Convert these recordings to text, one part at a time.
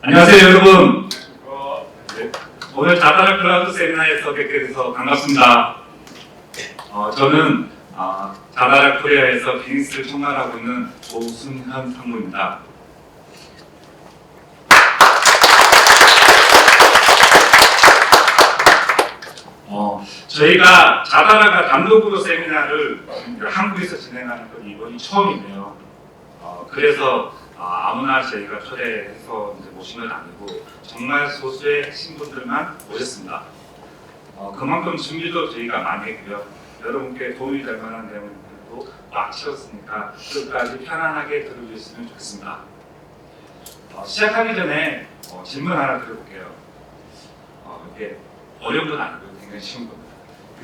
안녕하세요, 여러분. 네, 오늘 자다라 클라우드 세미나에서 뵙게 돼서 반갑습니다. 저는 자다라 코리아에서 비즈니스를 총괄하고 있는 조승현 상무입니다. 저희가 자다라가 단독으로 세미나를 한국에서 진행하는 건 이번이 처음이네요. 그래서 아무나 저희가 초대해서 이제 모신 건 아니고 정말 소수의 핵심 분들만 모셨습니다. 그만큼 준비도 저희가 많이 했고요. 여러분께 도움이 될 만한 내용들도 꽉 채웠으니까 끝까지 편안하게 들어주셨으면 좋겠습니다. 시작하기 전에 질문 하나 드려볼게요. 이게 어려운 건 아니고 굉장히 쉬운 겁니다.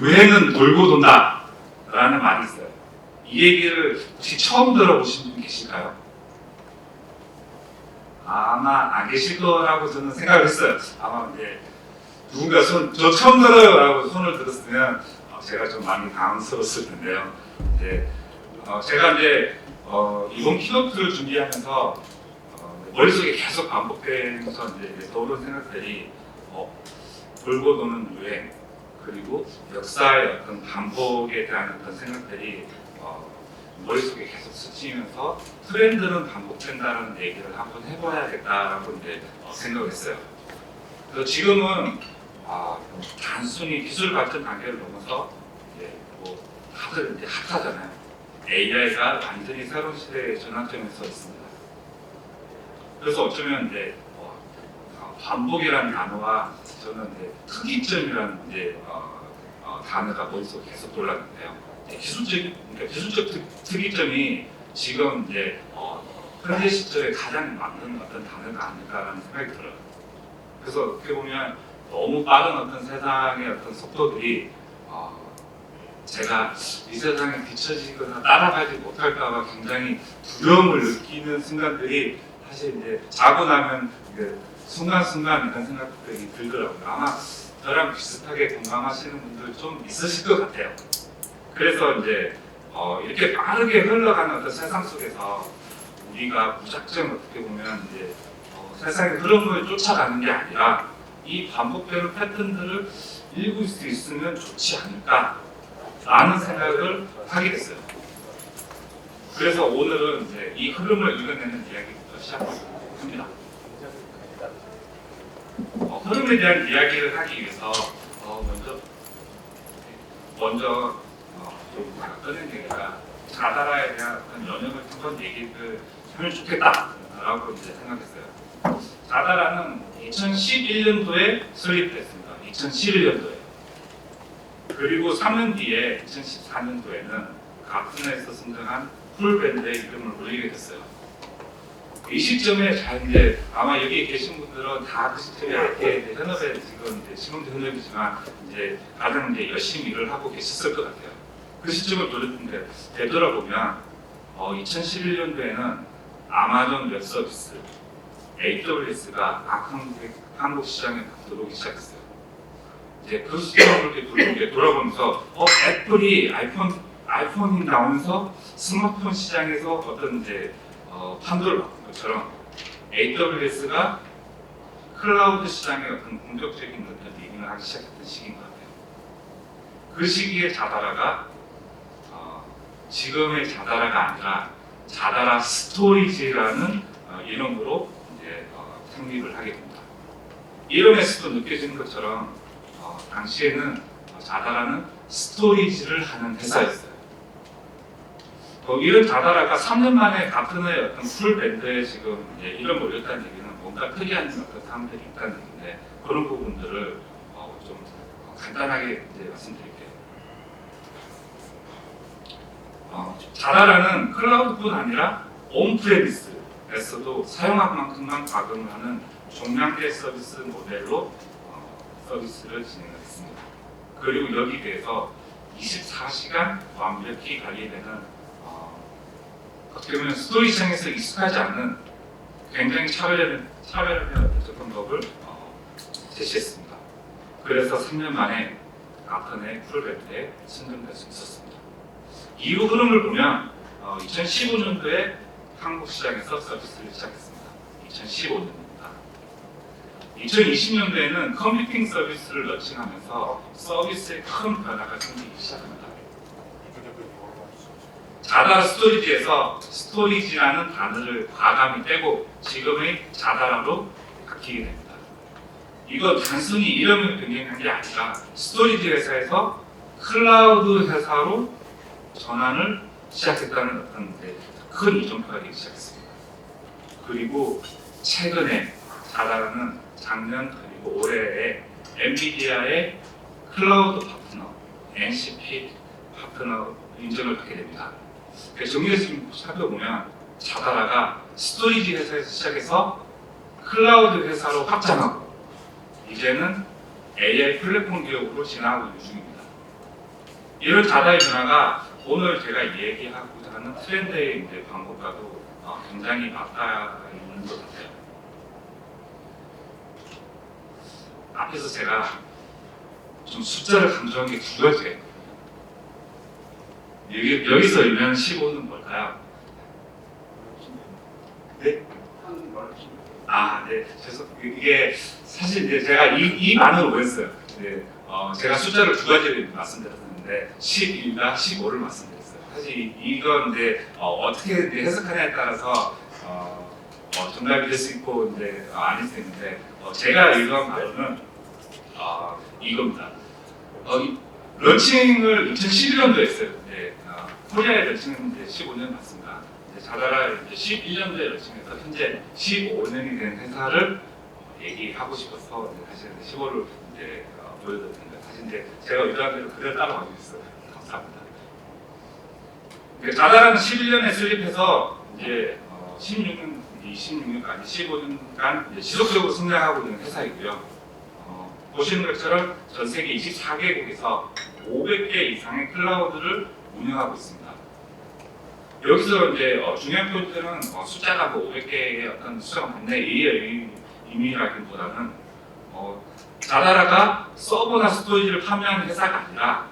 유행은 돌고 돈다 라는 말이 있어요. 이 얘기를 혹시 처음 들어보신 분 계실까요? 아마 안 계실 거라고 저는 생각을 했어요. 아마 이제 누군가 저 처음 들어요 라고 손을 들었으면 제가 좀 많이 당황스러웠을 텐데요. 제가 이제 이번 키노트를 준비하면서 머릿속에 계속 반복되면서 이제 떠오른 생각들이 돌고 도는 유행, 그리고 역사의 어떤 반복에 대한 어떤 생각들이 머릿속에 계속 스치면서 트렌드는 반복된다는 얘기를 한번 해봐야겠다라고 이제 생각을 했어요. 그래서 지금은 단순히 기술 발전 단계를 넘어서 이제 다들 이제 핫하잖아요. AI가 완전히 새로운 시대의 전환점에 서 있습니다. 그래서 어쩌면 이제 반복이라는 단어와 저는 이제 특이점이라는 이제 단어가 머릿속에 계속 돌았는데요. 기술적 특이점이 지금 이제 현재 시점에 가장 맞는 어떤 단어가 아닐까라는 생각이 들어요. 그래서 어떻게 보면 너무 빠른 어떤 세상의 어떤 속도들이 제가 이 세상에 뒤처지거나 따라가지 못할까봐 굉장히 두려움을 느끼는 순간들이 사실 이제 자고 나면 순간순간 이런 생각들이 들더라고요. 아마 저랑 비슷하게 공감하시는 분들 좀 있으실 것 같아요. 그래서 이제 이렇게 빠르게 흘러가는 어떤 세상 속에서 우리가 무작정 어떻게 보면 이제 세상의 흐름을 쫓아가는 게 아니라 이 반복되는 패턴들을 읽을 수 있으면 좋지 않을까라는 생각을 하게 됐어요. 그래서 오늘은 이제 이 흐름을 읽어내는 이야기부터 시작합니다. 흐름에 대한 이야기를 하기 위해서 먼저 좀 꺼낸 얘기가 자다라에 대한 어떤 연역을 한번 얘기를 하면 좋겠다라고 이제 생각했어요. 자다라는 2011년도에 설립됐습니다. 2011년도에. 그리고 3년 뒤에 2014년도에는 가튼에서 선정한 풀밴드의 이름을 올리게 됐어요. 이 시점에 이제 아마 여기 계신 분들은 다 그 시점에 이렇게 현업에 지금 이제 지금도 현업이지만 이제 가장 이제 열심히 일을 하고 계셨을 것 같아요. 그 시점을 되돌아보면 2011년도에는 아마존 웹 서비스, AWS가 한국 시장에 들어오기 시작했어요. 이제 그 시점을 이렇게 돌아보면서 애플이 아이폰이 나오면서 스마트폰 시장에서 어떤 이제 판도를 바꾼 것처럼 AWS가 클라우드 시장에 어떤 본격적인 어떤 리딩을 하기 시작했던 시기인 것 같아요. 그 시기에 자다라가 지금의 자다라가 아니라 자다라 스토리지라는 이름으로 이제 창립을 하게 됩니다. 이름에서도 느껴지는 것처럼 당시에는 자다라는 스토리지를 하는 회사였어요. 이런 자다라가 3년 만에 가튼의 어떤 풀 밴드에 지금 이제 이름을 올렸다는 얘기는 뭔가 특이한 어떤 사람들이 있다는 얘기인데 그런 부분들을 좀 간단하게 이제 말씀드릴게요. 자다라는 클라우드뿐 아니라 온프레미스에서도 사용한 만큼만 가공을 하는 종량제 서비스 모델로 서비스를 진행했습니다. 그리고 여기에 대해서 24시간 완벽히 관리되는 어떻게 보면 스토리 시장에서 익숙하지 않는 굉장히 차별화된 접근법을 제시했습니다. 그래서 3년 만에 가튼의 풀밴드에 선정될 수 있었습니다. 이후 흐름을 보면 2015년도에 한국 시장에서 서비스를 시작했습니다. 2015년입니다. 2020년도에는 컴퓨팅 서비스를 런칭하면서 서비스에 큰 변화가 생기기 시작합니다. 자다라 스토리지에서 스토리지라는 단어를 과감히 떼고 지금의 자다라로 바뀌게 됩니다. 이건 단순히 이름을 변경한 게 아니라 스토리지 회사에서 클라우드 회사로 전환을 시작했다는 어떤 큰 이정표가 되기 시작했습니다. 그리고 최근에 자다라는 작년 그리고 올해에 엔비디아의 클라우드 파트너 NCP 파트너 인정을 받게 됩니다. 정리해서 좀 살펴보면 자다라가 스토리지 회사에서 시작해서 클라우드 회사로 확장하고 이제는 AI 플랫폼 기업으로 진화하고 있는 중입니다. 이런 자다의 변화가 오늘 제가 얘기하고자 하는 트렌드의 방법과도 굉장히 맞닿아 있는 것 같아요. 앞에서 제가 좀 숫자를 강조한 게 두 가지예요. 여기서 일면 15는 뭘까요? 네? 네. 이게 사실 이제 제가 이 반으로 보였어요. 네. 제가 숫자를 두 가지를 말씀드렸는데 11과 15를 말씀드렸어요. 사실 이건 이제 어떻게 해석하냐에 따라서 정답이 될 수 있고 이제 아닐 수 있는데 제가 읽은 바로는 이겁니다. 런칭을 2011년도에 했어요. 네, 코리아의 런칭은 이제 15년 맞습니다. 자다라 이제 11년도에 런칭해서 현재 15년이 된 회사를 얘기하고 싶어서 사실 15를 이제 보여드렸는데 사실 이제 제가 의도한 대로 그대로 따라가고 있어요. 감사합니다. 자다라는 11년에 설립해서 이제 16년, 26년까지 15년간 이제 지속적으로 성장하고 있는 회사이고요. 보시는 것처럼 전 세계 24개국에서 500개 이상의 클라우드를 운영하고 있습니다. 여기서 이제 중요한 포인트는 숫자가 뭐 500개의 어떤 숫자가 맞네 이 의미라기보다는 자다라가 서버나 스토리지를 판매하는 회사가 아니라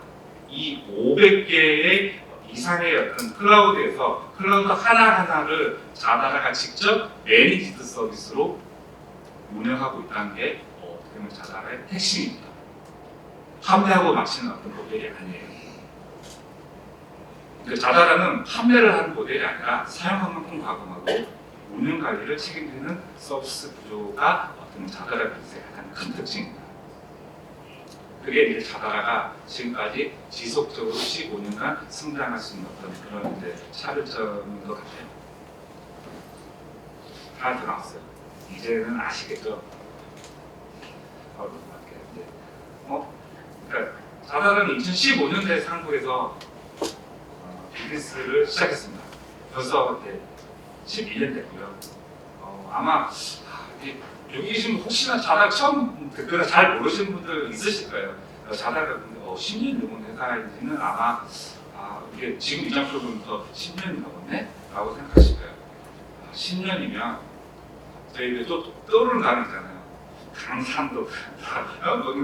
이 500개의 이상의 어떤 클라우드에서 클라우드 하나하나를 자다라가 직접 매니지드 서비스로 운영하고 있다는 게 어떻게 보면 자다라의 핵심입니다. 판매하고 마치는 어떤 모델이 아니에요. 자다라는 판매를 하는 모델이 아니라 사용한 만큼 과금하고 운영 관리를 책임지는 서비스 구조가 어떤 자다라 비즈의 가장 큰 특징입니다. 그게 이제 자다라가 지금까지 지속적으로 15년간 성장할 수 있는 어떤 그런 이제 차별점인 것 같아요. 하나 더 나왔어요. 이제는 아시겠죠? 그러니까 자다라는 2015년도에 한국에서 비즈니스를 시작했습니다. 벌써 이제 11년 됐고요. 아마 여기 계신 혹시나 자다라 처음 듣거나 잘 모르시는 분들 있으실 거예요. 자다라가 10년 넘은 회사인지는 아마 이게 지금 이 장소로 보면서 10년이 넘었네? 라고 생각하실 거예요. 10년이면 저희 또 떠오르는 단어 있잖아요. 강산도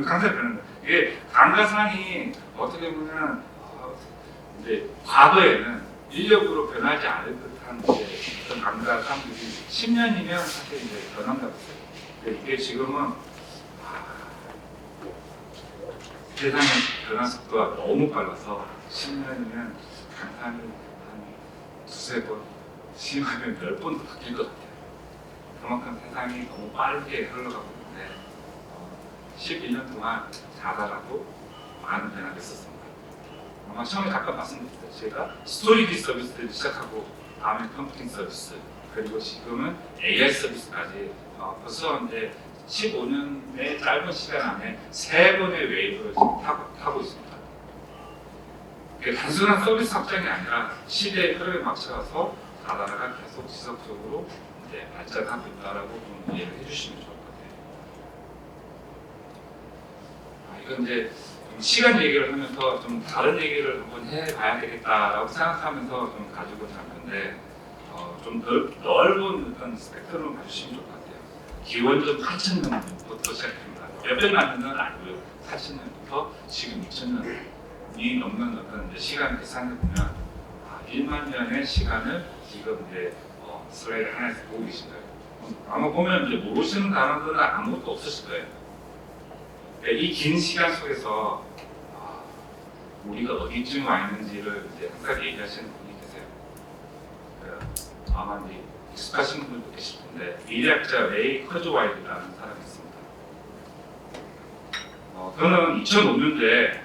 강산이 되는 거예요. 이게 강가산이 어떻게 보면 이제 과거에는 인력으로 변하지 않을 듯한 어떤 강가산들이 10년이면 사실 이제 변한다고 했어요. 근데 이게 지금은 세상의 변화 속도가 너무 빨라서 10년이면 강산이 한 두세 번, 심하면 10번도 바뀔 것 같아요. 그만큼 세상이 너무 빠르게 흘러가고 있는데 11년 동안 자다라도 많은 변화가 있었습니다. 아마 처음에 잠깐 말씀드렸죠. 제가 스토리지 서비스를 시작하고 다음에 컴퓨팅 서비스 그리고 지금은 AI 서비스까지 벌써 이제 15년의 짧은 시간 안에 3번의 웨이브를 지금 타고 있습니다. 단순한 서비스 확장이 아니라 시대의 흐름에 맞춰서 자다라가 계속 지속적으로 이제 발전하고 있다라고 좀 이해를 해주시면 좋을 것 같아요. 이건 이제 시간 얘기를 하면서 좀 다른 얘기를 한번 해봐야 되겠다라고 생각하면서 좀 가지고자 한 건데 좀 넓은 어떤 스펙트럼을 봐주시면 좋을 것 같아요. 기원전 8,000년부터 시작합니다. 몇백만 년은 아니고요. 8,000년부터 지금 2,000년이 넘는 어떤 이제 시간 계산을 보면 1만 년의 시간을 지금 이제 슬라이드 하나에서 보고 계신 거예요. 아마 보면 이제 모르시는 단어들은 아무것도 없으실 거예요. 그러니까 이 긴 시간 속에서 우리가 어디쯤 와 있는지를 이제 항상 얘기하시는 분이 계세요. 아마 이제 익숙하신 분들도 계실 텐데 미래학자 레이 커즈와일이라는 사람이 있습니다. 그는 2005년도에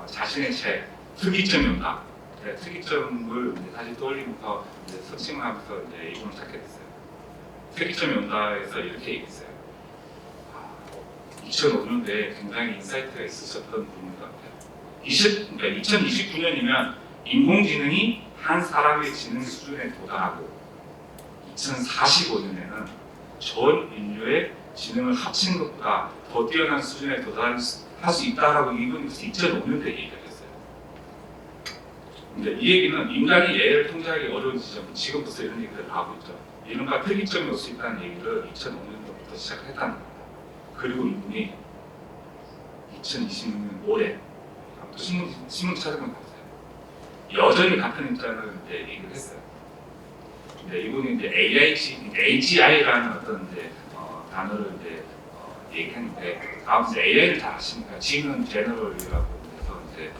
자신의 책 특이점이 온다. 특이점을 이제 다시 떠올리면서 이제 서칭을 하면서 이제 이분을 찾게 됐어요. 특이점이 온다에서 이렇게 얘기했어요. 2005년도에 굉장히 인사이트가 있으셨던 분인 것 같아요. 그러니까 2029년이면 인공지능이 한 사람의 지능 수준에 도달하고 2045년에는 전 인류의 지능을 합친 것보다 더 뛰어난 수준에 도달할 수 있다라고 이분이 2005년도에 얘기를 했어요. 근데 이 얘기는 인간이 AI를 통제하기 어려운 지점, 지금부터 이런 얘기를 하고 있죠. 이른바 특이점이 올 수 있다는 얘기를 2005년도부터 시작을 했다는 겁니다. 그리고 이분이 2026년 올해 또 신문 찾아보면 봤어요. 여전히 같은 입장을 이제 얘기를 했어요. 근데 이분이 이제 AGI라는 어떤 이제 단어를 이제 얘기했는데 아무튼 AI를 잘 아시니까 G는 제너럴이라고 해서 이제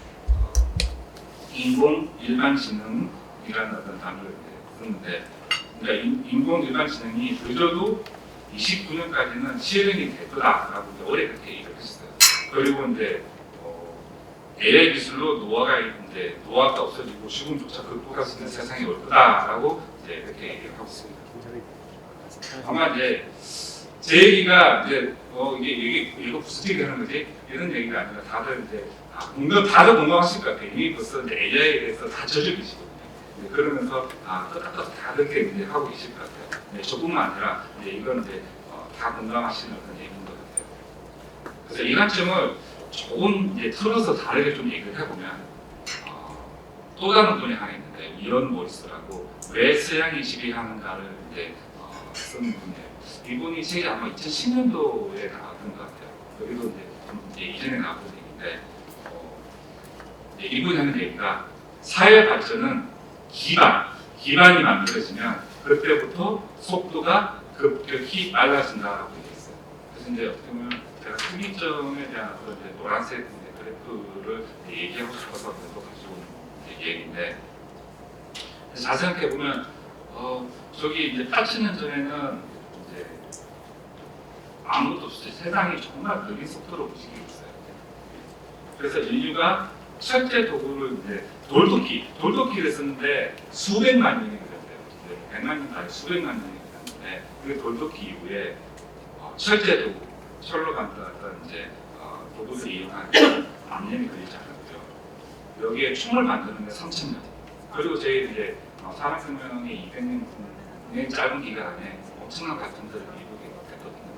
인공 일반지능이라는 어떤 단어를 이제 쓰는데 그러니까 인공 일반지능이 늦어도 29년까지는 실행이 될 거다라고 이제 올해 그렇게 얘기를 했어요. 그리고 이제 AI 기술로 노화가 없어지고 죽음조차 극복할 수 있는 세상이 올 거다라고 이제 이렇게 얘기를 하고 있습니다. 아마 이제 제 얘기가 이제 이게 무슨 얘기 하는 거지? 이런 얘기가 아니라 다들 이제 다들 공감하실 것 같아요. 이미 벌써 이제 AI에 대해서 다 젖어 계시거든요. 그러면서 끄덕끄덕 다 그렇게 이제 하고 계실 것 같아요. 네, 저뿐만 아니라 이제 이건 이제 다 공감하시는 어떤 얘기인 것 같아요. 그래서 이 관점을 조금 이제 틀어서 다르게 좀 얘기를 해보면 또 다른 분이 하나 있는데 이런 모리스라고 왜 서양이 지배하는가를 이제 쓴 분이에요. 이분이 책이 아마 2010년도에 나왔던 것 같아요. 그리고 이제 이전에 나왔던 얘기인데 이분이 하는 얘기가 사회 발전은 기반이 만들어지면 그때부터 속도가 급격히 빨라진다라고 얘기했어요. 그래서 이제 어떻게 보면 제가 특이점에 대한 어떤 이제 노란색 그래프를 얘기하고 싶어서 또 가지고 온 얘기인데 잘 생각해 보면 저기 이제 8,000년 전에는 이제 아무것도 없이 세상이 정말 느린 속도로 움직이고 있어요. 그래서 인류가 철제 도구를 이제 돌도끼를 썼는데 수백만 년이 걸렸대요. 100만 년도 아니고 수백만 년이 걸렸는데 그 돌도끼 이후에 철제 도구, 철로 만들었던 이제 도구를 이용하는 만 년이 걸리지 않았고요. 여기에 총을 만드는데 3,000년. 그리고 저희 이제 산업혁명이 200년의 짧은 기간 안에 엄청난 발전들을 이루게 됐거든요.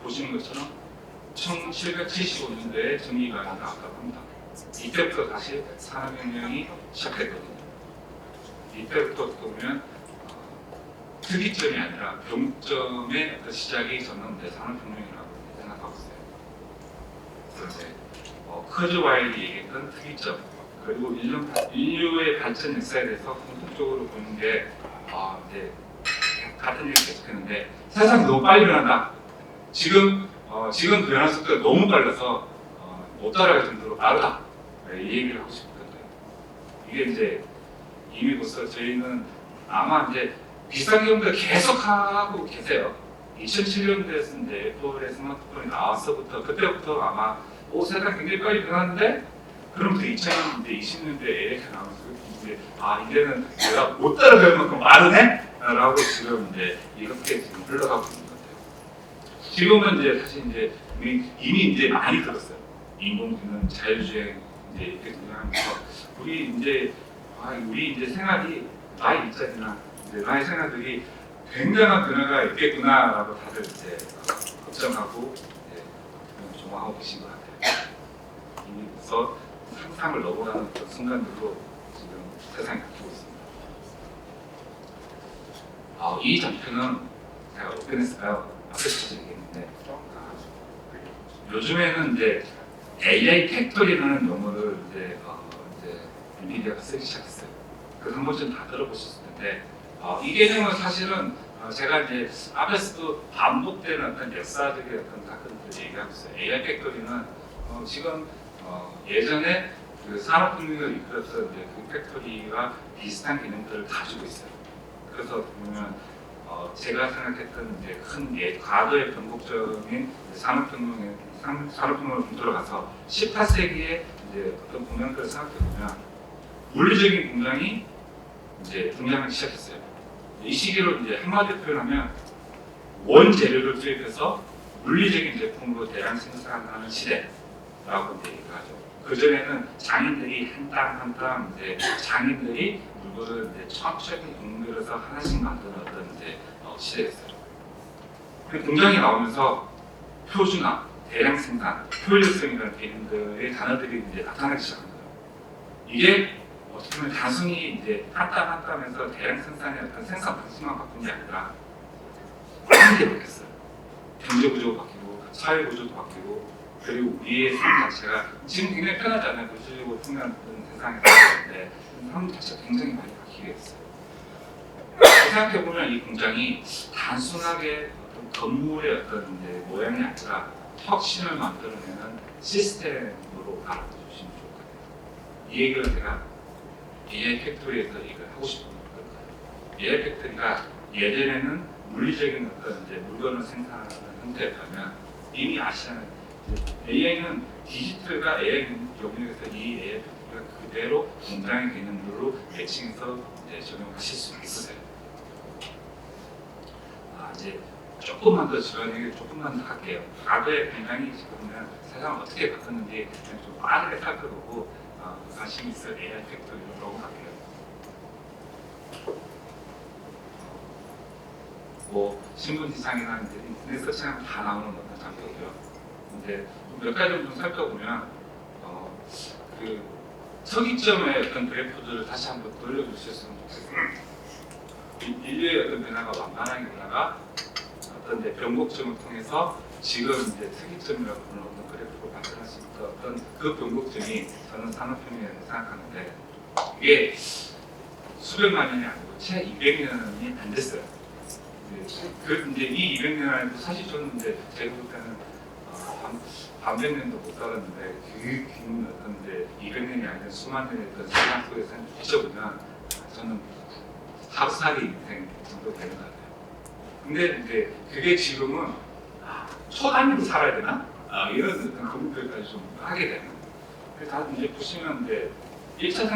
보시는 것처럼 1775년도에 전기가 나왔다고 합니다. 이때부터 다시 산업혁명이 시작됐거든요. 이때부터 보면 특이점이 아니라 병점의 시작이 저는 산업혁명이라고 생각하고 있어요. 그래서 이제 커즈와일이 얘기했던 특이점 그리고 인류의 발전 역사에 대해서 공통적으로 보는 게 이제 같은 얘기를 계속했는데 세상이 너무 빨리 변한다. 지금 변화 속도가 너무 빨라서 못 따라갈 정도로 빠르다. 이 얘기를 하고 싶거든요. 이게 이제 이미 벌써 저희는 아마 이제 비슷한 경우를 계속 하고 계세요. 2007년도에 이제 애플의 스마트폰이 나와서부터 그때부터 아마 세상 굉장히 빨리 변하는데 그럼부터 2020년대에 AI가 나오면서 이제 이제는 내가 못 따라갈 만큼 빠르네? 라고 지금 이제 이렇게 지금 흘러가고 있는 것 같아요. 지금은 이제 사실 이제 이미 이제 많이 들었어요. 인공지능, 자율주행 이제 이렇게 등장하면서 우리 이제 생활이 나의 일자리나 나의 생활들이 굉장한 변화가 있겠구나라고 다들 이제 걱정하고 조망하고 계신 것 같아요. 이미 벌써 상상을 넘어가는 그런 순간들로 지금 세상이 바뀌고 있습니다. 이 장표는 제가 어떻게 했을까요? 앞에서 얘기했는데 요즘에는 이제 AI 팩토리라는 용어를 이제 엔비디아가 쓰기 시작했어요. 그래서 한 번쯤 다 들어보셨을 텐데 이 개념은 사실은 제가 이제 앞에서도 반복되는 어떤 역사적인 어떤 사건들을 얘기하고 있어요. AI 팩토리는 지금 예전에 그 산업혁명을 이끌었던 이제 그 팩토리와 비슷한 기능들을 가지고 있어요. 그래서 보면 제가 생각했던 이제 큰 과거의 변곡점인 산업혁명으로 들어가서 18세기에 이제 어떤 공장들을 생각해 보면 물리적인 공장이 이제 등장하기 시작했어요. 이 시기로 이제 한마디로 표현하면 원재료를 투입해서 물리적인 제품으로 대량 생산하는 시대라고 이제 얘기를 하죠. 그 전에는 장인들이 한 땀 한 땀 이제 장인들이 물건을 이제 천천히 연결해서 하나씩 만드는 어떤 이제 시대였어요. 공장이 나오면서 표준화, 대량 생산, 효율성이라는 개념들의 단어들이 이제 나타나기 시작한 거예요. 이게 어떻게 보면 단순히 이제 한 땀 한 땀에서 대량 생산의 어떤 생산 방식만 바꾼 게 아니라 많은 게 바뀌었어요. 경제 구조가 바뀌고 사회 구조도 바뀌고 그리고 우리의 삶 자체가 지금 굉장히 편하지 않아요. 물질적으로 풍요한 세상에 살았는데 삶 자체가 굉장히 많이 바뀌게 됐어요. 생각해보면 이 공장이 단순하게 어떤 건물의 어떤 이제 모양이 아니라 혁신을 만들어내는 시스템으로 알아주시면 좋을 것 같아요. 이 얘기를 제가 AI 팩토리에서 얘기를 하고 싶은 거예요. AI 팩토리가 예전에는 물리적인 어떤 이제 물건을 생산하는 형태였다면 이미 아시잖아요. AI는 디지털과 AI 영역에서 이 AI 팩토리가 그대로 공장의 개념으로 매칭해서 적용하실 수 있으세요. 이제 조금만 더 주변 얘기 조금만 더 할게요. 과거의 공장이 지금은 세상을 어떻게 바꿨는지 그냥 좀 빠르게 살펴보고 관심 있을 AI 팩토리로 넘어갈게요. 뭐 신문지상이나 인터넷 서치하면 다 나오는 어떤 장표고요. 근데 몇 가지 좀 살펴보면 그 서기점의 어떤 그래프들을 다시 한번 돌려주셨으면 좋겠어요. 인류의 어떤 변화가 완만하게 변화가 어떤 이제 변곡점을 통해서 지금 이제 특이점이라고 부르는 어떤 그래프를 발전할 수 있던 어떤 그 변곡점이 저는 산업혁명이라고 생각하는데 이게 수백만 년이 아니고 채 200년이 안 됐어요. 그 이제 이 200년 안에도 사실 저는 이제 제가 볼 때는 반백 년도 못 살았는데 긴 어떤 이제 200년이 아니라 수만 년의 어떤 세상 속에서 비춰보면 저는 하루살이 인생 정도 되는 것 같아요. 근데 이제 그게 지금은 초단위로 살아야 되나? 이런 어떤 고민들까지 좀 하게 되는. 다 이제 보시면 이제 1차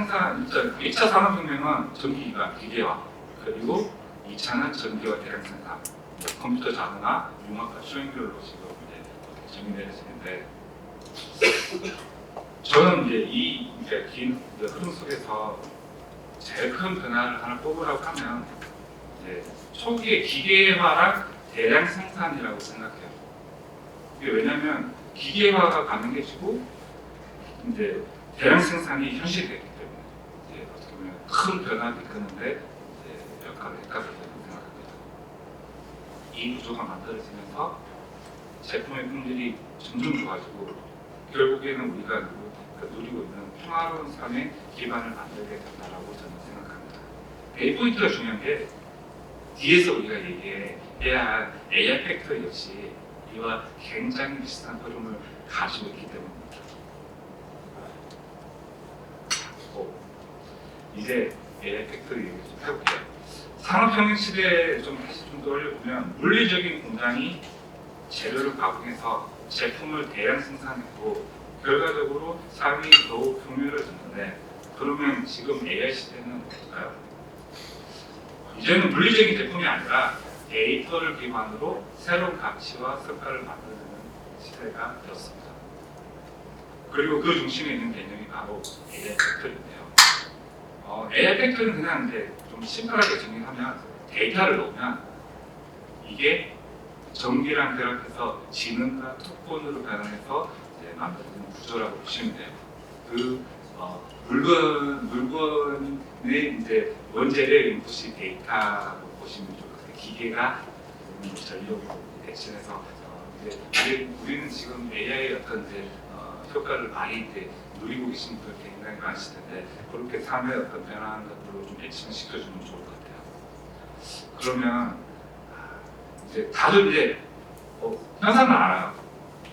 산업혁명은 전기가 기계화, 그리고 2차는 전기와 대량 생산, 컴퓨터 자동화, 융합과 수행별로 지금 이제 정의되어지는데 저는 이제 이 이제 긴 흐름 속에서 제일 큰 변화를 하나 뽑으라고 하면 이제 초기의 기계화랑 대량 생산이라고 생각해요. 이게 왜냐하면 기계화가 가능해지고 이제 대량 생산이 현실이 됐기 때문에 이제 어떻게 보면 큰 변화를 이끄는데 이제 역할을 했다고 생각합니다. 이 구조가 만들어지면서 제품의 품질이 점점 좋아지고 결국에는 우리가 누리고 있는 평화로운 삶의 기반을 만들게 된다라고 저는 생각합니다. 이 포인트가 중요한 게 뒤에서 우리가 얘기해야 할 AI 팩토리 역시 이와 굉장히 비슷한 흐름을 가지고 있기 때문입니다. 이제 AI 팩토리 얘기 좀 해볼게요. 산업혁명 시대에 좀 다시 좀 떠올려보면 물리적인 공장이 재료를 가공해서 제품을 대량 생산했고 결과적으로 삶이 더욱 풍요로워졌는데 그러면 지금 AI 시대는 어떨까요? 이제는 물리적인 제품이 아니라 데이터를 기반으로 새로운 가치와 성과를 만드는 시대가 되었습니다. 그리고 그 중심에 있는 개념이 바로 AI 팩토리인데요. AI 팩토리는 그냥 이제 좀 심플하게 정리하면 데이터를 넣으면 이게 전기랑 결합해서 지능과 특권으로 변환해서 이제 만들어지는 구조라고 보시면 돼요. 그 물건의 이제 원재료의 인풋이 데이터라고 보시면 좋을 것 같아요. 기계가 전력으로 대신해서 이제 우리는 지금 AI의 어떤 이제 효과를 많이 이제 누리고 계신 분들 굉장히 많으실 텐데 그렇게 삶의 어떤 변화하는 것들로 좀 매칭을 시켜주면 좋을 것 같아요. 그러면 이제 다들 이제 현상은 알아요.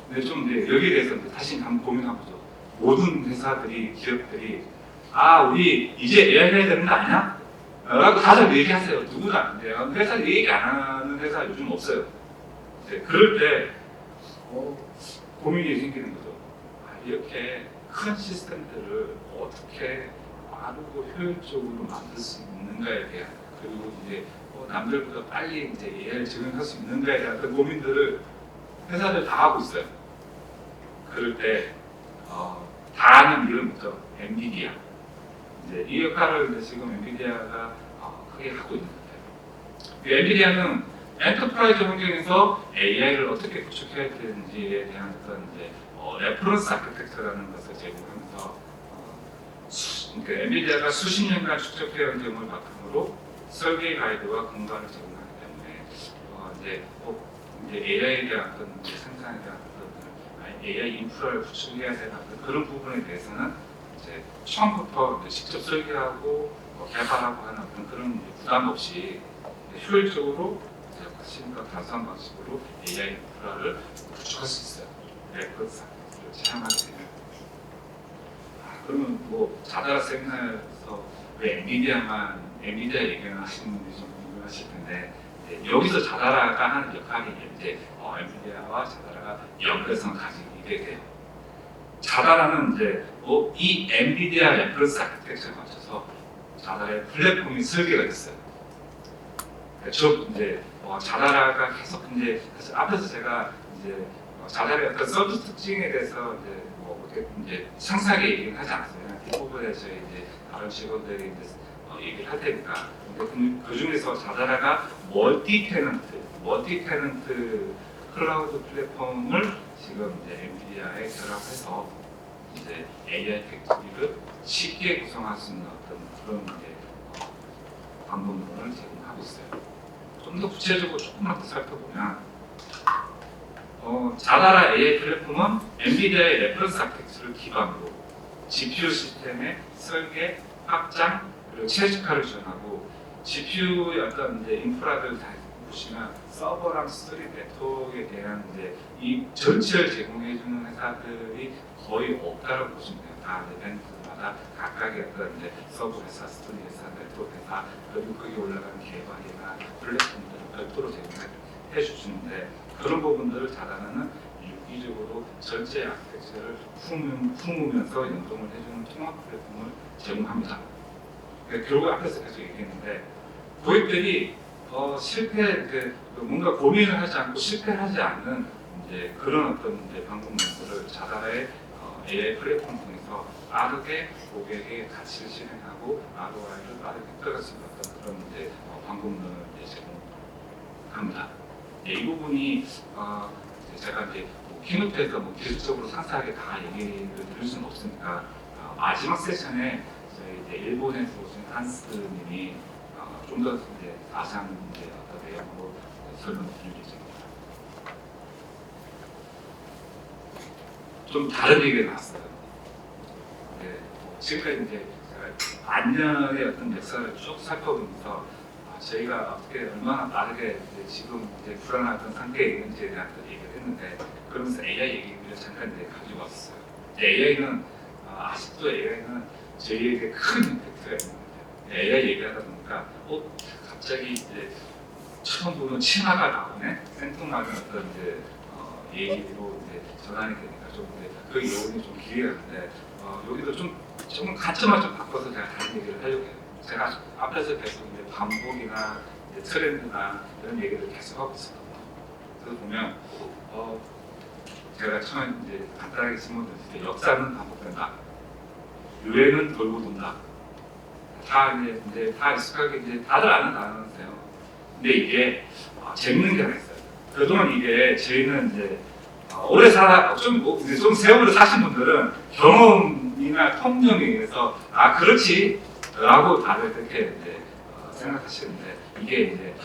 근데 좀 이제 여기에 대해서 다시 한번 고민해보죠. 모든 회사들이, 기업들이 우리 이제 AI 해야 되는 거 아니야? 라고 다들 얘기하세요. 누구도 안 돼요. 회사들이 얘기 안 하는 회사 요즘 없어요. 그럴 때 고민이 생기는 거죠. 이렇게 큰 시스템들을 어떻게 빠르고 효율적으로 만들 수 있는가에 대한, 그리고 이제 남들보다 빨리 이제 AI를 적용할 수 있는가에 대한 그 고민들을 회사들 다 하고 있어요. 그럴 때 다 아는 이름부터 엔비디아. 이제 이 역할을 이제 지금 엔비디아가 크게 하고 있는 것 같아요. 엔비디아는 엔터프라이즈 환경에서 AI를 어떻게 구축해야 되는지에 대한 어떤 이제 레퍼런스 아키텍처라는 것을 제공하면서 그러니까 엔비디아가 수십 년간 축적해온 경험을 바탕으로 설계 가이드와 공간을 제공하기 때문에 이제 AI에 대한 어떤 생산에 대한 어떤 AI 인프라를 구축해야 되는 어떤 그런 부분에 대해서는 이제 처음부터 이제 직접 설계하고 개발하고 하는 어떤 그런 부담 없이 효율적으로 훨씬 단순한 방식으로 AI 인프라를 구축할 수 있어요. 레퍼런스 아키텍처를 사용하게 되면. 그러면 뭐 자다라 세미나에서 왜 엔비디아 얘기를 하시는 분들이 좀 궁금하실 텐데 여기서 자다라가 하는 역할이 이제 엔비디아와 자다라가 연결성을 가지게 돼요. 자다라는 이제 이 엔비디아 레퍼런스 아키텍처에 맞춰서 자다라의 플랫폼이 설계가 됐어요. 이제 자다라가 계속 이제 사실 앞에서 제가 이제 자다라의 어떤 서비스 특징에 대해서 이제 상세하게 얘기는 하지 않았어요. 뒷부분에서 이제 다른 직원들이 이제 얘기를 할 테니까. 근데 그 중에서 자다라가 멀티 테넌트 클라우드 플랫폼을 지금 이제 엔비디아에 결합해서 이제 AI 팩토리를 쉽게 구성할 수 있는 어떤 그런 이제 방법론을 제공하고 있어요. 좀 더 구체적으로 조금만 더 살펴보면. 자다라 AI 플랫폼은 엔비디아의 레퍼런스 아키텍처를 기반으로 GPU 시스템의 설계, 확장, 그리고 최적화를 지원하고 GPU의 어떤 이제 인프라들 다 보시면 서버랑 스토리 네트워크에 대한 이제 이 전체를 제공해주는 회사들이 거의 없다고 보시면 돼요. 다 이제 밴드마다 각각의 어떤 이제 서버 회사, 스토리 회사, 네트워크 회사, 그리고 거기 올라가는 개발이나 플랫폼들을 별도로 제공해 주시는데. 그런 부분들을 자다라는 유기적으로 전체 아키텍처를 품으면서 연동을 해주는 통합 플랫폼을 제공합니다. 그러니까 결국 앞에서 계속 얘기했는데 고객들이 뭔가 고민을 하지 않고 실패하지 않는 이제 그런 어떤 이제 방법론들을 자다라의 AI 플랫폼 통해서 빠르게 고객의 가치를 실행하고 ROI를 빠르게 끌어갈 수 있는 어떤 그런 이제 방법론을 이제 제공합니다. 이 부분이 제가 이제 키노트에서 기술적으로 상세하게 다 얘기를 드릴 수는 없으니까 마지막 세션에 저희 이제 일본에서 오신 한스님이 좀 더 이제 자세한 이제 어떤 내용으로 설명을 드릴 예정입니다. 좀 다른 얘기가 나왔어요. 지금까지 이제 제가 반년의 어떤 역사를 쭉 살펴보면서 저희가 어떻게 얼마나 빠르게 지금 이제 불안하던 상태에 있는지에 대한 얘기를 했는데 그러면서 AI 얘기를 잠깐 이제 가지고 왔어요. AI는 아직도 AI는 저희에게 큰 임팩트가 있는 것 같아요. AI 얘기하다 보니까 갑자기 이제 처음 보는 친화가 나오네 생뚱맞은 어떤 이제 얘기로 이제 전환이 되니까 좀 그 여운이 좀 길어졌는데 여기도 조금 관점을 좀 바꿔서 제가 다른 얘기를 하려고 해요. 제가 앞에서 계속 이제 반복이나 이제 트렌드나 이런 얘기를 계속 하고 있었거든요. 그래서 보면 제가 처음에 이제 간단하게 질문 드릴 때 역사는 반복된다. 유행은 돌고 돈다. 다 이제 다 익숙하게 이제 다들 아는 단어인데요. 근데 이게 재밌는 게 하나 있어요. 그동안 이게 저희는 이제 오래 좀 세월을 사신 분들은 경험이나 통념에 의해서 그렇지 라고 다들 그렇게 이제 생각하시는데 이게 이제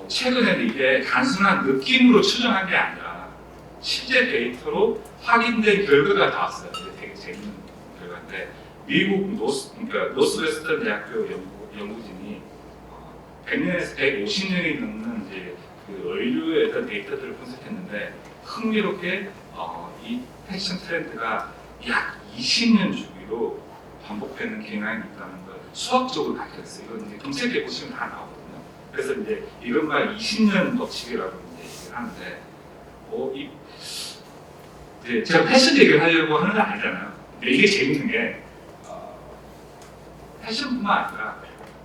최근에는 이게 단순한 느낌으로 추정한 게 아니라 실제 데이터로 확인된 결과가 나왔어요. 이게 되게 재밌는 결과인데 미국 노스웨스턴 대학교 연구진이 100년에서 150년이 넘는 이제 그 의류에 대한 데이터들을 분석했는데 흥미롭게 이 패션 트렌드가 약 20년 주기로 반복되는 경향이 있다는 걸 수학적으로 밝혀냈어요. 이건 이제 검색해 보시면 다 나오거든요. 그래서 이제 이른바 20년 법칙이라고 이제 얘기를 하는데, 이제 제가 패션 얘기를 하려고 하는 건 아니잖아요. 근데 이게 재밌는 게 패션뿐만 아니라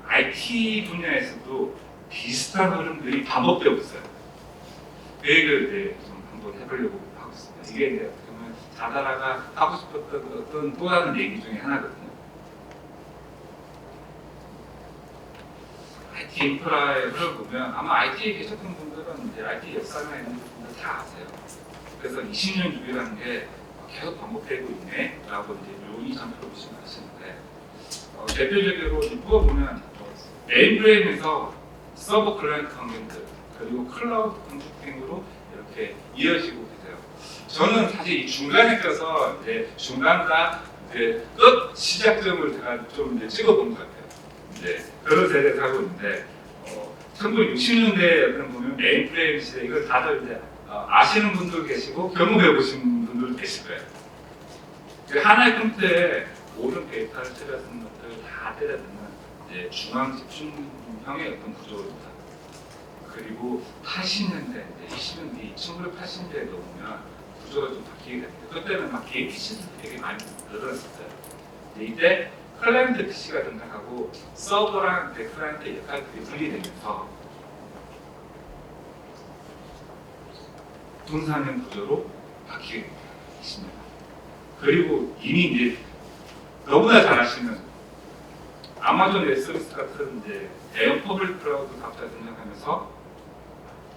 IT 분야에서도 비슷한 흐름들이 반복되고 있어요. 그 얘기를 이제 좀 한번 해보려고 하고 있습니다. 이게 이제 어떻게 보면 자다라가 하고 싶었던 어떤 또 다른 얘기 중에 하나거든요. IT 인프라의 흐름을 보면 아마 IT에 계셨던 분들은 이제 IT 역사나 있는 분들 다 아세요. 그래서 20년 주기라는 게 계속 반복되고 있네 라고 이제 이 장표로 보시면 아시는데, 대표적으로 뽑아보면 메인프레임에서 서버 클라이언트 환경들 그리고 클라우드 컴퓨팅으로 이렇게 이어지고 계세요. 저는 사실 이 중간에 껴서 이제 중간과 이제 끝 시작점을 제가 좀 이제 찍어본 것 같아요. 이제 그런 세대에서 하고 있는데, 1960년대에 보면 메인프레임 시대, 이걸 다들 이제 아시는 분들 계시고 경험해 보신 분들 계실 거예요. 하나의 컴퓨터에 모든 데이터를 때려쓰는 것들을 다 때려넣는 이제 중앙 집중형의 어떤 구조입니다. 그리고 80년대, 20년대, 1980년대에 넘으면 구조가 좀 바뀌게 됩니다. 그때는 막 개인 PC들이 되게 많이 늘어났었어요. 이때 클라이언트 PC가 등장하고 서버랑 클라이언트 역할들이 분리되면서 분산형 구조로 바뀌게 됩니다. 20년. 그리고 이미 이제 너무나 잘 아시는 아마존 웹 서비스 같은 이제 대형 퍼블릭 클라우드 사업자가 등장하면서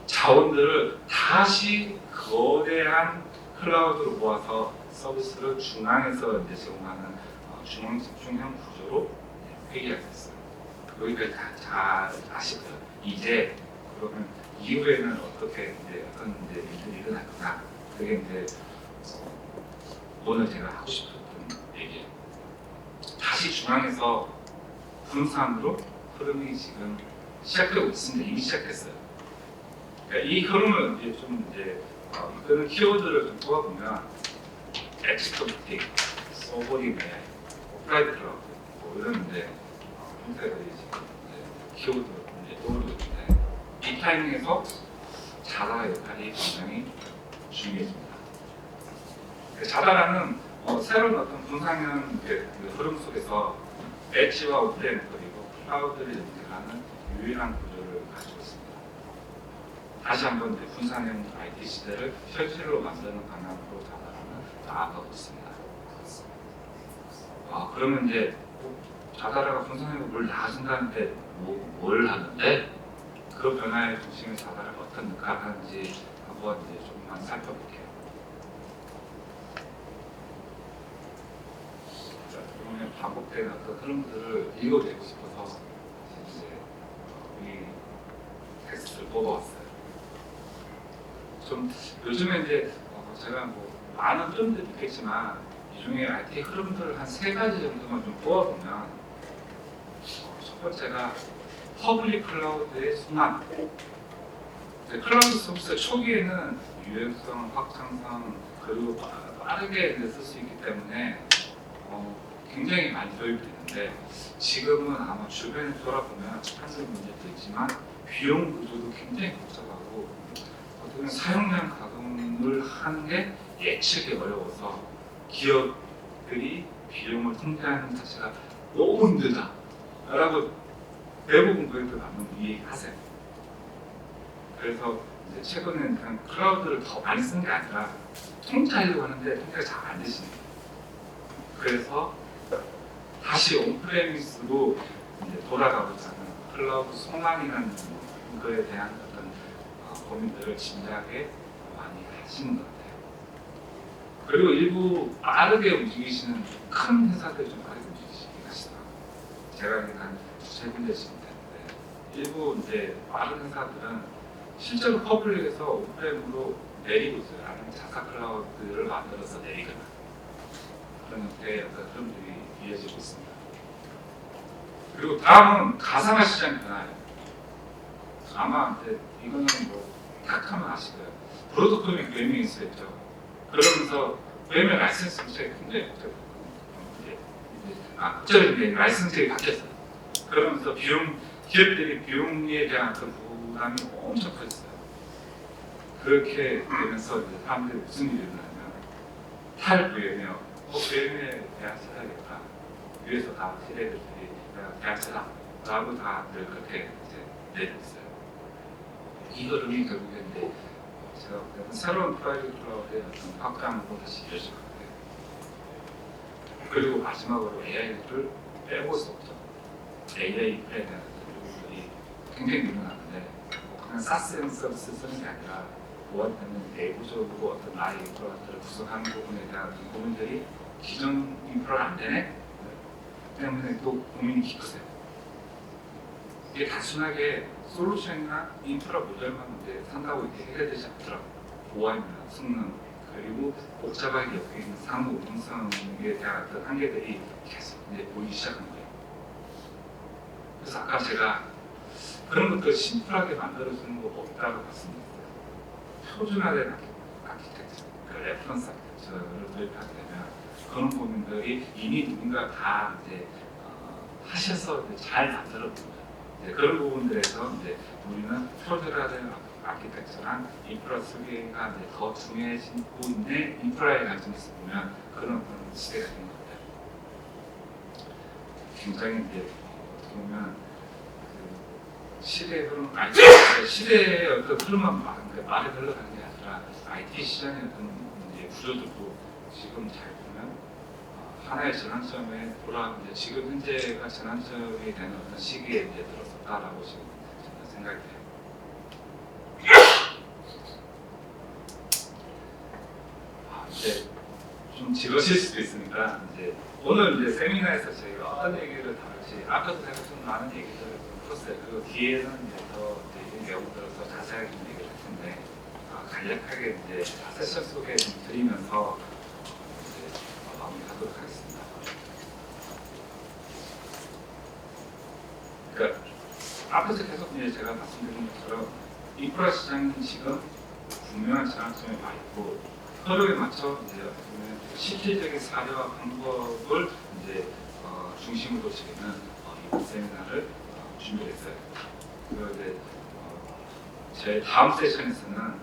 자원들을 다시 거대한 클라우드로 모아서 서비스를 중앙에서 이제 제공하는 중앙 집중형 구조로 회귀하게 됐어요. 여기까지 다 잘 아시고요. 이제 그러면 이후에는 어떻게 이제 어떤 이제 일들이 일어날까? 그게 이제 오늘 제가 하고 싶었던 얘기예요. 다시 중앙에서 분산으로 흐름이 지금 시작되고 있습니다. 이미 시작했어요. 그러니까 이 흐름을 이제 좀 이제 이끄는 키워드를 좀 뽑아보면 엣지 컴퓨팅, 소버린 AI, 프라이빗 클라우드 뭐 이런 이제 형태들이 지금 이제 키워드로 이제 떠오르고 있는데, 이 타이밍에서 자다 역할이 굉장히 중요해집니다. 자다라는 새로운 어떤 분산형 흐름 속에서 엣지와 오프레임 그리고 클라우드를 연결하는 유일한 구조를 가지고 있습니다. 다시 한번 이제 분산형 IT 시대를 현실로 만드는 방향으로 자다라는 나아가고 있습니다. 그러면 이제 자다라가 분산형으로 뭘 나아진다는데 뭘 하는데, 그 변화의 중심에 자다라가 어떤 역할을 하는지 한번 이제 조금만 살펴볼게요. 그러면 반복되는 어떤 흐름들을 읽어내고 싶어서 이제 이 텍스트를 뽑아왔어요. 좀 요즘에 이제 제가 뭐 많은 흐름들이 있겠지만 이 중에 IT 흐름들을 한 3가지 정도만 좀 뽑아보면, 첫 번째가 퍼블릭 클라우드의 순환. 클라우드 서비스 초기에는 유연성, 확장성 그리고 빠르게 쓸 수 있기 때문에 굉장히 많이 도입되는데, 지금은 아마 주변에 돌아보면 한두 문제도 있지만 비용 구조도 굉장히 복잡하고 어떻게 보면 사용량 가동을 하는 게 예측이 어려워서 기업들이 비용을 통제하는 자체가 너무 힘들다라고 대부분 고객들 만나면 이해하세요. 그래서 이제 최근에는 그냥 클라우드를 더 많이 쓰는 게 아니라 통제하려고 하는데 통제가 잘 안 되시는 거예요. 그래서 다시 온프레미스로 이제 돌아가고자 하는 클라우드 소망이라는 거에 대한 어떤 고민들을 진지하게 많이 하시는 것 같아요. 그리고 일부 빠르게 움직이시는 큰 회사들 좀 빠르게 움직이시긴 하시더라고요. 제가 한 3군데씩 있는데, 일부 이제 빠른 회사들은 실제로 퍼블릭에서 온프레임으로 내리고 있어요. 아니면 자사 클라우드를 만들어서 내리거나 그런 형태의 어떤 흐름들이 이어지고 있습니다. 그리고 다음은 가상화 시장 변화예요. 아마 이제 이거는 뭐 딱 하면 아시고요. 프로토콜이 VM에 있어야죠. 그러면서 VM의 라이센스 문제가 굉장히 복잡해요. 라이센스가 바뀌었어요. 그러면서 기업들이 비용에 대한 그 부담이 엄청 커졌어요. 그렇게 되면서 이제 사람들이 무슨 일이 일어나면 VM이요. VM에 대한 차라겠다. 위에서 다 세대들이 대한 차다라고 다들 그렇게 이제 내렸어요. 이 흐름이 결국에 이제 제가 보기에는 새로운 프라이빗 클라우드의 어떤 확장으로 다시 이어질 것 같아요. 그리고 마지막으로 AI를 빼볼 수 없죠. AI 플랜에 대한 부분들이 굉장히 늘어나는데 그냥 사스형 서비스 쓰는 게 아니라 뭐하면 내부적으로 어떤 나의 인프라들을 구성하는 부분에 대한 부분들이 기존 인프라가 안 되네? 때문에 또 고민이 깊으세요. 이게 단순하게 솔루션이나 인프라 모델만 이제 산다고 이렇게 해결되지 않더라고요. 보안이나 성능, 그리고 복잡하게 엮여 있는 상호 운영성에 대한 어떤 한계들이 계속 이제 보이기 시작한 거예요. 그래서 아까 제가 그런 것들 심플하게 만들어주는 거 없다고 말씀드렸어요. 표준화된 아키텍처, 그 레퍼런스 아키텍처를 도입하게 되면 그런 부분들이 이미 누군가 다 이제 하셔서 이제 잘 만들어줍니다. 그런 부분들에서 이제 우리는 표준화된 아키텍처랑 인프라 설계가 이제 더 중요해지고 있는 인프라의 관점에서 보면 그런 시대가 된 것 같아요. 굉장히 이제 어떻게 보면 그 시대의 흐름, 시대의 어떤 흐름만 말에 흘러가는 게 아니라 IT 시장의 어떤 이제 구조들도 지금 잘 보면 하나의 전환점에 이제 지금 현재가 전환점이 되는 어떤 시기에 이제 들어섰다라고 지금 저는 생각이 돼요. 이제 좀 지루하실 수도 있으니까 이제 오늘 이제 세미나에서 저희가 어떤 얘기를 다룰지 아까도 제가 좀 많은 얘기들을 좀 풀었어요. 그리고 뒤에는 이제 더 이제 내용들을 더 자세하게 좀 얘기를 할 텐데 간략하게 이제 세션 소개 좀 드리면서 이제 마무리하도록 하겠습니다. 그러니까 앞에서 계속 이제 제가 말씀드린 것처럼 인프라 시장은 지금 분명한 전환점에 와 있고 흐름에 맞춰 이제 실질적인 사례와 방법을 이제 중심으로 저희는 이 세미나를 준비했어요. 그리고 이제 제 다음 세션에서는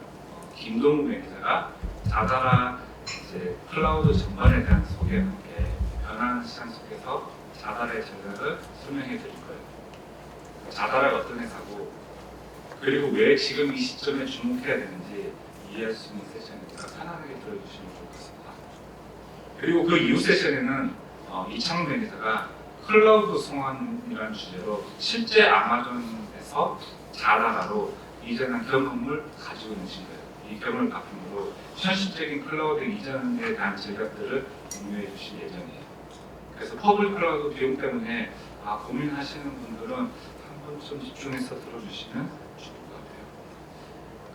김동우 매니저가 자다라 이제 클라우드 전반에 대한 소개와 함께 변화하는 시장 속에서 자다라의 전략을 설명해 드릴 거예요. 자다라가 어떤 회사고 그리고 왜 지금 이 시점에 주목해야 되는지 이해할 수 있는 세션이니까 편안하게 들어주시면 좋겠습니다. 그리고 그 이후 세션에는 이창훈 매니저가 클라우드 송환이라는 주제로 실제 아마존에서 자다라로 이전한 경험을 가지고 계신 거예요. 이 경험을 바탕으로 현실적인 클라우드 이전에 대한 전략들을 공유해 주실 예정이에요. 그래서 퍼블릭 클라우드 비용 때문에 고민하시는 분들은 한 번쯤 집중해서 들어주시면 좋을 것 같아요.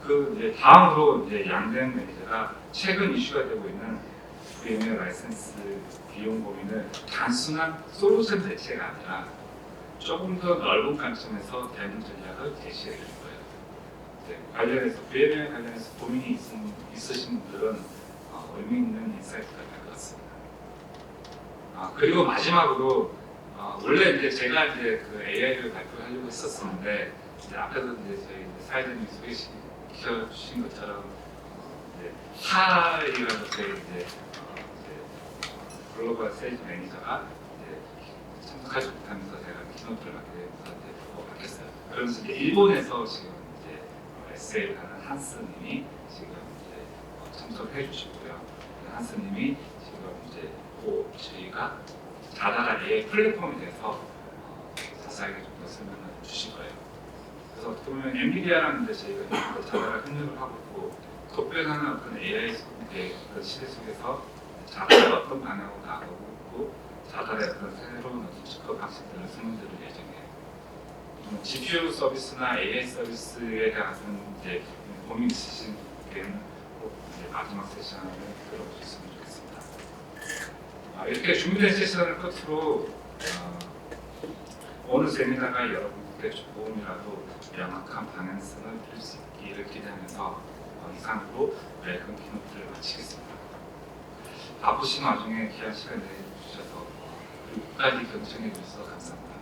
그 이제 다음으로 이제 양대현 매니저가 최근 이슈가 되고 있는 VMware 라이센스 비용 고민을 단순한 솔루션 대체가 아니라 조금 더 넓은 관점에서 대응 전략을 제시해 드릴 거예요. 관련해서 VMware 관련해서 고민이 있으신 분들은 의미 있는 인사이트가 될 것 같습니다. 그리고 마지막으로 원래 이제 제가 이제 그 AI를 발표하려고 했었었는데 이제 앞에서 이제 저희 사회자님이 소개시켜 주신 것처럼 이제 하이라는 이제 글로벌 세일즈 매니저가 이제 참석하지 못하면서 제가 키노트를 맡게 돼서 이제 바뀌었어요. 그러면서 이제 일본에서 지금 이제 SA를 하는 한스님이 지금 이제 참석해 주시고요. 한스님이 지금 이제 저희가 자다라 AI 플랫폼에 대해서 자세하게 좀 더 설명을 주실 거예요. 그래서 어떻게 보면 엔비디아라는 데 저희가 자다라 협력을 하고 있고 급변하는 어떤 AI 그 시대 속에서 자다라가 어떤 방향으로 나가고 있고 자다라의 어떤 새로운 어떤 접근 방식들을 설명드릴 예정이에요. GPU 서비스나 AI 서비스에 대한 이제 고민 있으신 분께는 꼭 이제 마지막 세션을 들어주셨으면 좋겠습니다. 이렇게 준비된 세션을 끝으로 오늘 세미나가 여러분께 조금이라도 명확한 방향성을 드릴 수 있기를 기대하면서 이상으로 웰컴 키노트를 마치겠습니다. 바쁘신 와중에 귀한 시간 내주셔서 끝까지 경청해 주셔서 감사합니다.